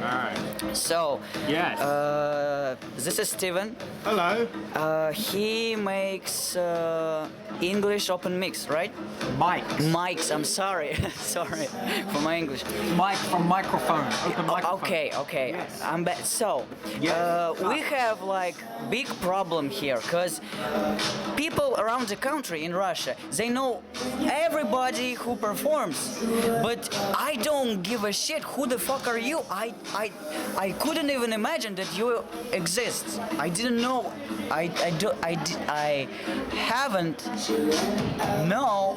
Alright. So, Yes. this is Steven. Hello. He makes English open mix, right? Mike. Mics, I'm sorry. Sorry for my English. Mike from microphone. Open microphone. Okay. Yes. I'm back. So, Yes. we have like big problem here because people around the country in Russia, they know everybody who performs, but I don't give a shit. Who the fuck are you? I couldn't even imagine that you exist. I didn't know. I haven't know,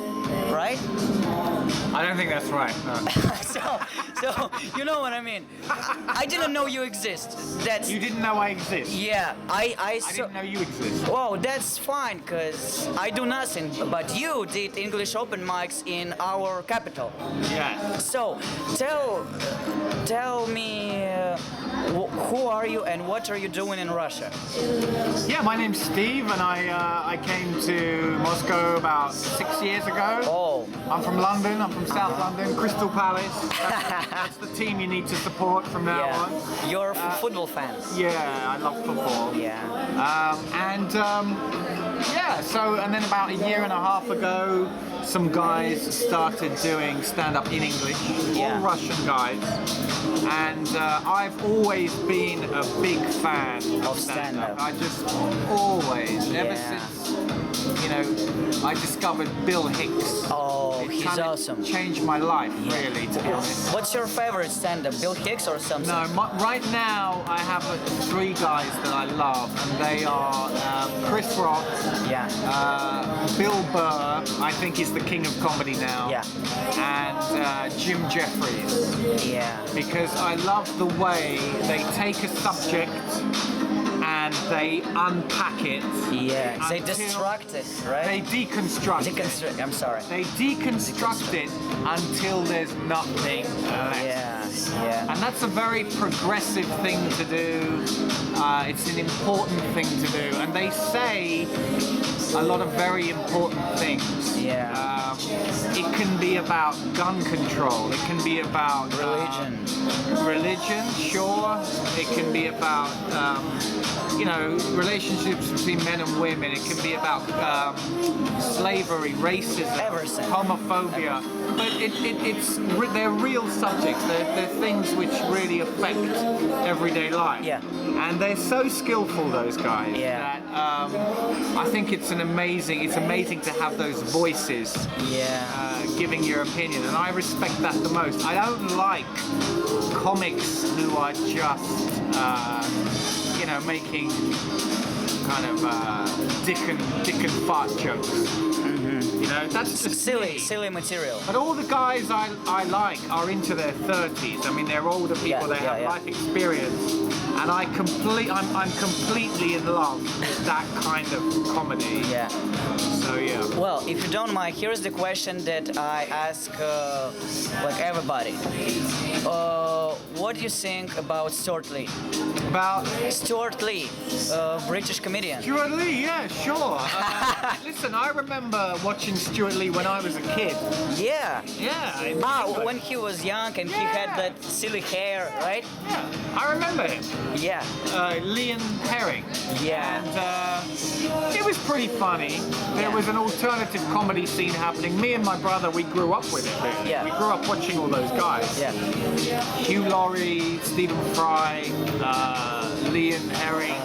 right? I don't think that's right. No. so you know what I mean. I didn't know you exist. That's You didn't know I exist. yeah. I didn't know you exist. Whoa, that's fine, cause I do nothing. But you did English open mics in our capital. Yeah. So tell me, who are you and what are you doing in Russia? Yeah, my name's Steve, and I came to Moscow about 6 years ago. Oh. I'm from London. I'm from South London, Crystal Palace. That's the team you need to support from now on. You're a football fan. Yeah, I love football. Yeah. And then about a year and a half ago, some guys started doing stand-up in English, Yeah. all Russian guys, and I've always been a big fan of stand-up. I just always, ever since, I discovered Bill Hicks. Oh, It he's kinda awesome. changed my life, really, to be honest. What's your favorite stand-up, Bill Hicks or something? No, right now I have three guys that I love, and they are Chris Rock, Yeah. Bill Burr, I think he's the king of comedy now, Yeah. and Jim Jeffries, Yeah. because I love the way they take a subject and they unpack it. Yeah. They until destruct it, right? They deconstruct it. Deconstruct. I'm sorry. They deconstruct it until there's nothing left. Yeah. And that's a very progressive thing to do. It's an important thing to do. And they say a lot of very important things. Yeah. It can be about gun control. It can be about religion, sure. It can be about relationships between men and women. It can be about slavery, racism, Everything. homophobia. But they're real subjects. They're things which really affect everyday life. Yeah. And they're so skillful, those guys. Yeah. That I think it's amazing to have those voices. Giving your opinion, and I respect that the most. I don't like comics who are just making kind of dick and fart jokes. That's just silly material. But all the guys I like are into their 30s. I mean, they're older people. They have life experience, and I'm completely in love with that kind of comedy. Yeah. So yeah. Well, if you don't mind, here's the question that I ask everybody. What do you think about Stuart Lee? About Stuart Lee, British comedian. Stuart Lee, yeah, sure. Listen, I remember watching Stuart Lee when I was a kid. Yeah. Yeah. When he was young and he had that silly hair, right? Yeah, I remember him. Yeah. Liam Herring. Yeah. And it was pretty funny. There was an alternative comedy scene happening. Me and my brother, we grew up with it, really. Yeah. We grew up watching all those guys. Yeah. Hugh Laurie, Stephen Fry, Liam Herring.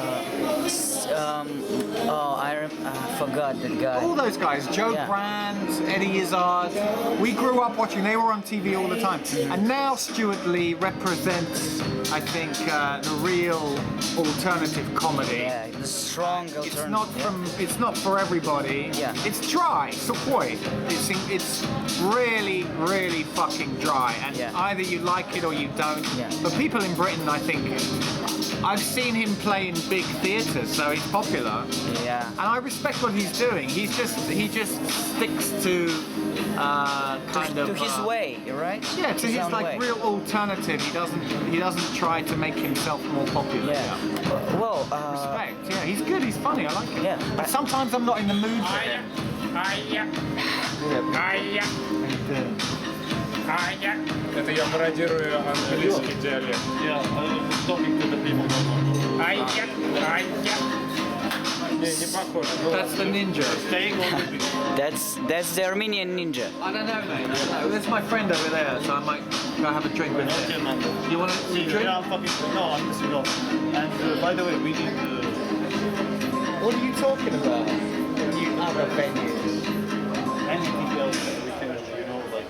I forgot that guy. All those guys, Joe Brand, Eddie Izzard, we grew up watching, they were on TV all the time. And now Stuart Lee represents, I think, the real alternative comedy. Yeah, the strong alternative. It's not for everybody. Yeah. It's dry, sukoi. It's really, really fucking dry. And either you like it or you don't. Yeah. But people in Britain, I think, I've seen him play in big theatres, so he's popular. Yeah. And I respect what he's doing. He just sticks to to his way, right? Yeah, to his like way. real alternative. He doesn't try to make himself more popular. Yeah. Well, respect. Yeah, he's good. He's funny. I like him. Yeah. But sometimes I'm not in the mood for him. Это я пародирую английский диалект. Yeah, talking to the people. Не похоже. That's the ninja. Staying on the That's the Armenian ninja. I don't know, mate. I don't know. There's my friend over there, so I might go have a drink with Okay, him. man. You want to drink? Yeah, I'm fucking. No, I'm missing off. And by the way, we need What are you talking about? You other venues. anything else that we can, like.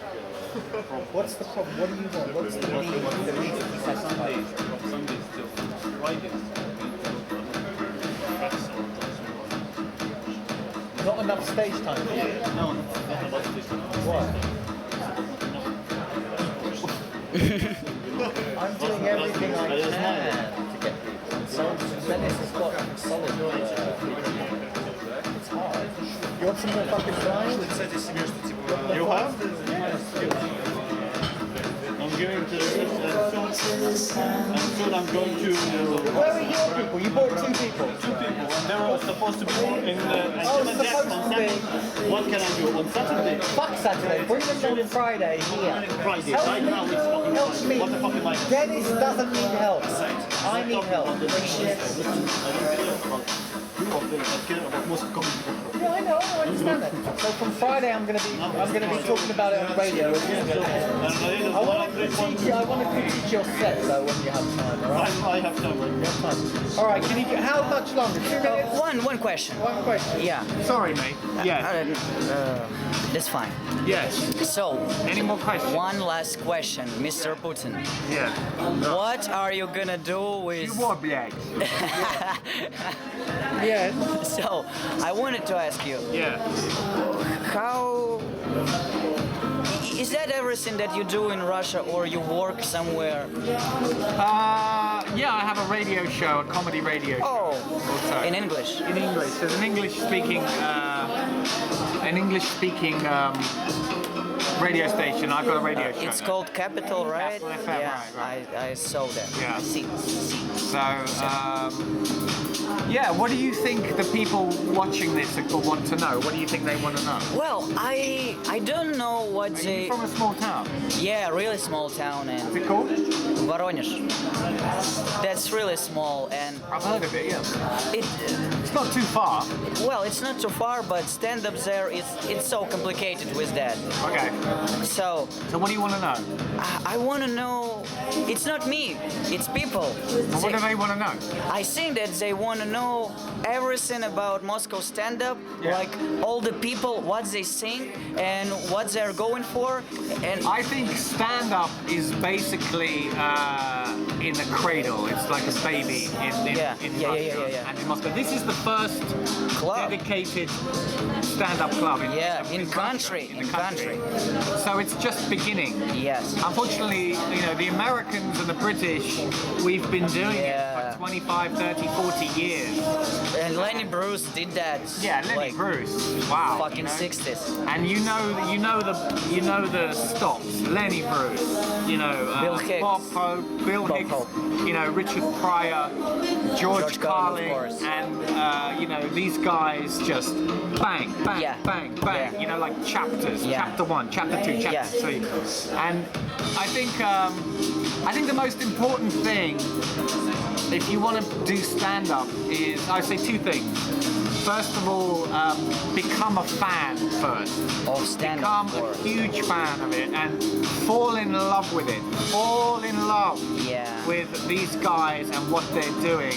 From What's the problem? What do you want? What's the need? The need to be satisfied. From Sundays till Fridays. Not enough stage time. No, not about this. What? I'm doing everything I can to get people. So Venice has got solid. It's hard. You want some more fucking wine? You have? I'm going to and soon I'm going to Where are your people? You brought 2 people. and they were supposed to be in it's Jack supposed on to be. Saturday. What can I do on Saturday? Fuck Saturday. Bring them on Friday here. Friday. Help Right now it's fucking Help Friday. me. What the fuck am I? Dennis doesn't need help. I need help. I don't care about most comedy. Yeah, I know, I understand that. So from Friday, I'm gonna be talking about it on the radio. I want to critique your set though when you have time. All right. I have time right now. All right. Can you? How much longer? 2 minutes. One question. One question. Yeah. Sorry, mate. Yes. That's fine. Yes. So, Any more questions? one last question, Mr. Putin. Yeah. What are you gonna do with? Чего, блядь? Yes. So, I wanted to ask you, Yeah. how is that everything that you do in Russia, or you work somewhere? Yeah, I have a radio show, a comedy radio show. Oh, Also. in English. In English. There's an English-speaking radio station. I've got a radio show. It's called Capital, right? Capital FM, Yeah, right. I saw that. Yeah. See. So, yeah, what do you think the people watching this want to know? What do you think they want to know? Well, I don't know what Are they. you from a small town? Yeah, really small town What's and it called? Voronezh. That's really small and I've heard of it, yeah. it. It's not too far. Well, it's not too far, but stand-up there it's so complicated with that. Okay. So So what do you want to know? I want to know. It's not me. It's people. Well, what do they want to know? I think that they want to know everything about Moscow stand-up, Yeah. like all the people, what they think, and what they're going for. And I think stand-up is basically in the cradle. It's like a baby in Yeah. Yeah, Russia yeah. and in Moscow. This is the first Club. dedicated stand-up club in Yeah, in Russia, country, in in the country. country. So it's just beginning. Yes. Unfortunately, the Americans and the British, we've been doing it Yeah. for 25, 30, 40 years. And Lenny Bruce did that. Yeah, Lenny like, Bruce. Wow. Fucking 60s. And you know the stops. Lenny Bruce, Bill Hicks. Bob Hope, Bill Bob Hicks, Hope. Richard Pryor, George George Carlin, of Carlin, course. and these guys just bang, bang, Yeah. bang, bang. Yeah. Like chapters. Yeah. Chapter 1, chapter 2, chapter Yeah. 3, and I think the most important thing, if you want to do stand-up, is I say 2 things. First of all, become a fan first. Of stand-up. Become a huge fan of it and fall in love with it. Fall in love Yeah. with these guys and what they're doing.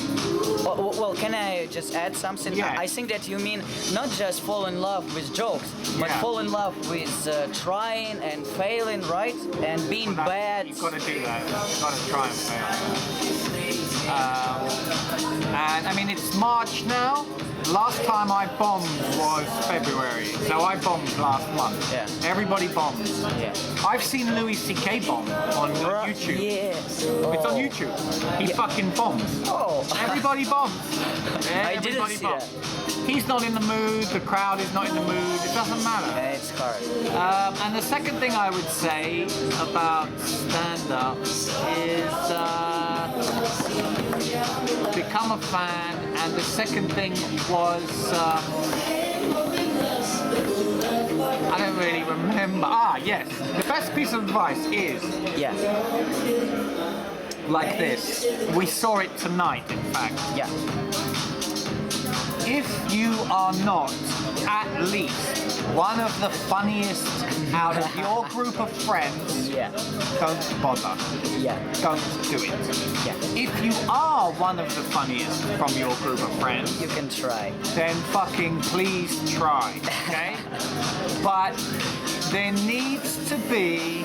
Well, can I just add something? Yeah. I think that you mean not just fall in love with jokes, but Yeah. fall in love with trying and failing, right? And being bad. You've got to do that. You've got to try and fail. And I mean, it's March now. Last time I bombed was February, so I bombed last month. Yeah. Everybody bombs. Yeah. I've seen Louis C.K. bomb on YouTube. Yes. It's on Oh. YouTube. He fucking bombs. Oh. Everybody bombs. I didn't Everybody see bombs. He's not in the mood. The crowd is not in the mood. It doesn't matter. It's hard. And the second thing I would say about stand-up is become a fan. And the second thing was I don't really remember. Ah, yes. The best piece of advice is Yeah. like this. We saw it tonight, in fact. Yeah. If you are not at least one of the funniest out of your group of friends, Yeah. don't bother. Yeah. Don't do it. Yeah. If you are one of the funniest from your group of friends, You can try. then fucking please try, okay? But there needs to be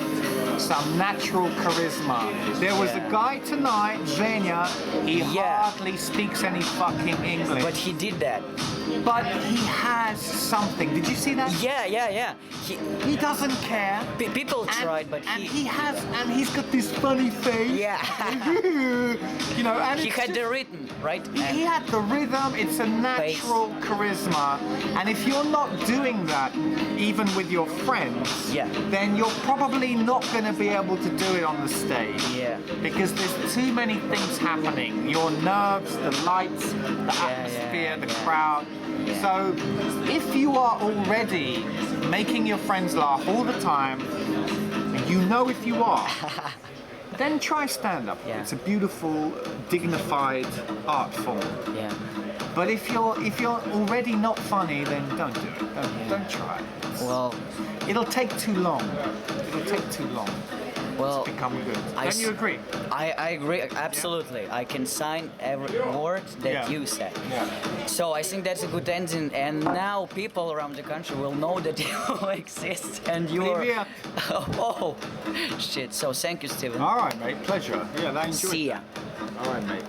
some natural charisma. There was a Yeah. guy tonight, Venya, he Yeah. hardly speaks any fucking English. But he did that. But he has something. Did you see that? Yeah, yeah, yeah. He doesn't care. People And- tried, but and he's got this funny face. Yeah. You know, and He it's had just- the rhythm, right? he had the rhythm, it's a natural charisma. And if you're not doing that, even with your friends, Yeah. then you're probably not going to be able to do it on the stage. Yeah. Because there's too many things happening. Your nerves, the lights, the atmosphere, the yeah. crowd. So if you are already making your friends laugh all the time, and you know if you are, then try stand-up. Yeah. It's a beautiful, dignified art form. Yeah. But if you're already not funny, then don't do it. Don't try. Well, It'll take too long. It'll take too long well, to become good. I Don't you s- agree? I agree absolutely. I can sign every word that Yeah. you said. Yeah. So I think that's a good ending, and now people around the country will know that you exist and you are. Привет. Oh, shit! So thank you, Steven. All right, mate. Pleasure. Yeah, I enjoyed See ya. All right, mate.